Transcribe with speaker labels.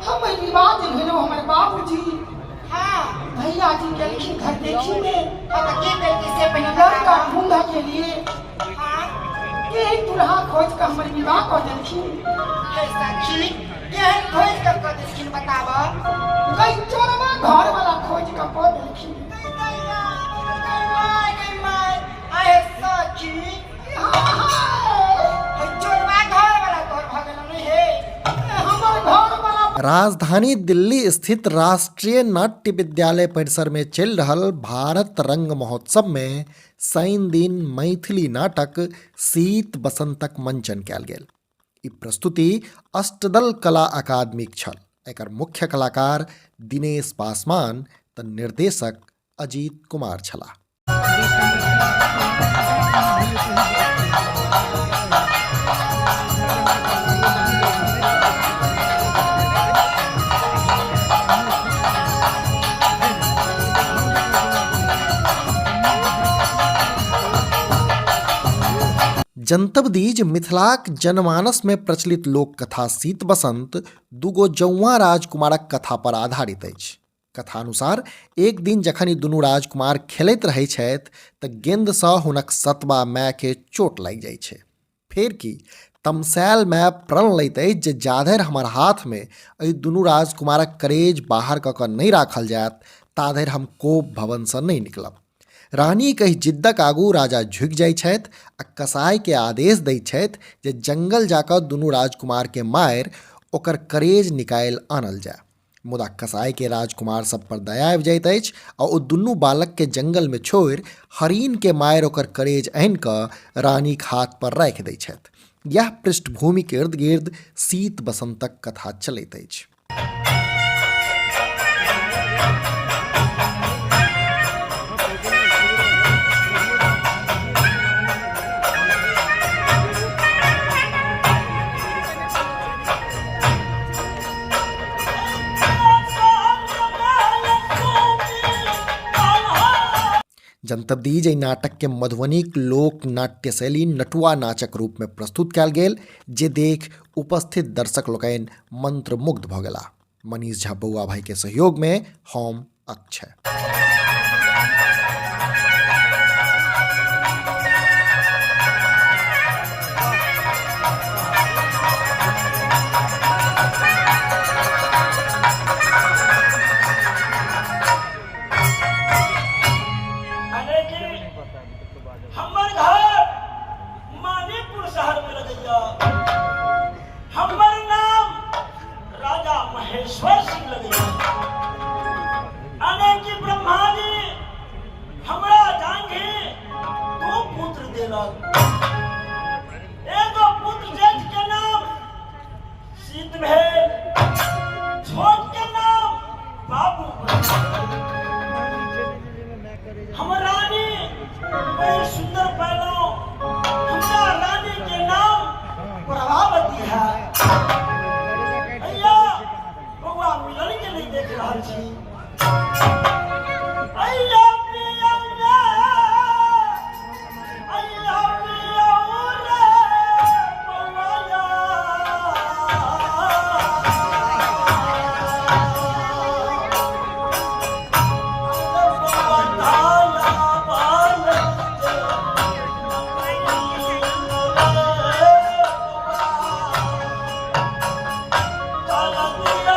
Speaker 1: हम विवाह जे भेलो हमर बाबूजी
Speaker 2: हाँ
Speaker 1: भैया जी गेलखिन घर देखी में
Speaker 2: हाँ तो के कर के से पहले
Speaker 1: लड़का ढूंढा के लिए
Speaker 2: हाँ
Speaker 1: के दुल्हा खोज के हमर विवाह कर देलखिन।
Speaker 2: हे सखी केहन खोज कर देलखिन बताबा।
Speaker 1: गई चोरवा घर वाला खोज के कर देलखिन।
Speaker 2: आए सखी चोरवा घर वाला तोर भगल नहीं है
Speaker 1: हमर घर वाला।
Speaker 3: राजधानी दिल्ली स्थित राष्ट्रीय नाट्य विद्यालय परिसर में चल रहल भारत रंग महोत्सव में शनि दिन मैथिली नाटक शीत बसंतक मंचन कयल गेल। ई प्रस्तुति अष्टदल कला अकादमिक छल। एकर मुख्य कलाकार दिनेश पासवान त निर्देशक अजीत कुमार छलाह। जनतब दीज मिथिलाक जनमानस में प्रचलित लोक कथा शीत बसंत दूगो जौआ राजकुमारक कथा पर आधारित अछि। कथानुसार एक दिन जखन ई दुनू राजकुमार खेलैत रहै छथि तऽ गेंदसँ हुनक सतबा माय के चोट लागि जाइ छै। फेर की तमसायल माय प्रण लैत अछि जे जाधरि हमर हाथ में एहि दुनू राजकुमारक करेज बाहर कऽ कऽ नहि राखल जायत ताधरि हम कोप भवनसँ नहि निकलब। रानी कहि जिद्दक आगू राजा झुकि जाइ छथि आ कसाई के आदेश दैत छथि जे जंगल जाकऽ दुनू राजकुमार के मारि ओकर करेज निकालि आनल जाय। मुदा कसाई के राजकुमार सब पर दया आबि जाइत अछि आ ओ दुनू बालक के जंगल में छोड़ि हरिन के मारि ओकर करेज आनि कऽ रानीक हाथ पर राखि दैत छथि। यह पृष्ठभूमि के इर्द गिर्द शीत बसंतक कथा चलैत अछि। जनतब दीज एहि नाटक के मधुबनीक लोक नाट्य शैली नटुआ नाचक रूप में प्रस्तुत कयल गेल जे देख उपस्थित दर्शक लोकनि मंत्रमुग्ध भऽ गेलाह। मनीष झा बौआ भाई के सहयोग में हम अक्षय।
Speaker 4: हमर घर मानीपुर शहर में लगैया। हमर नाम राजा महेश्वर सिंह लगैया। अनेकी ब्रह्मा जी हमरा जांघे 2 पुत्र देलक। एगो पुत्र जेठ के नाम शीत भेल, छोट के नाम बाबू। हमर रानी बड़ी सुंदर पैलो, हमरा रानी के नाम प्रभावती है। भैया बउआ मिलन के नहीं देख रहा छी। भैया पिया रे, भैया पिया रे बउआ। Hallelujah.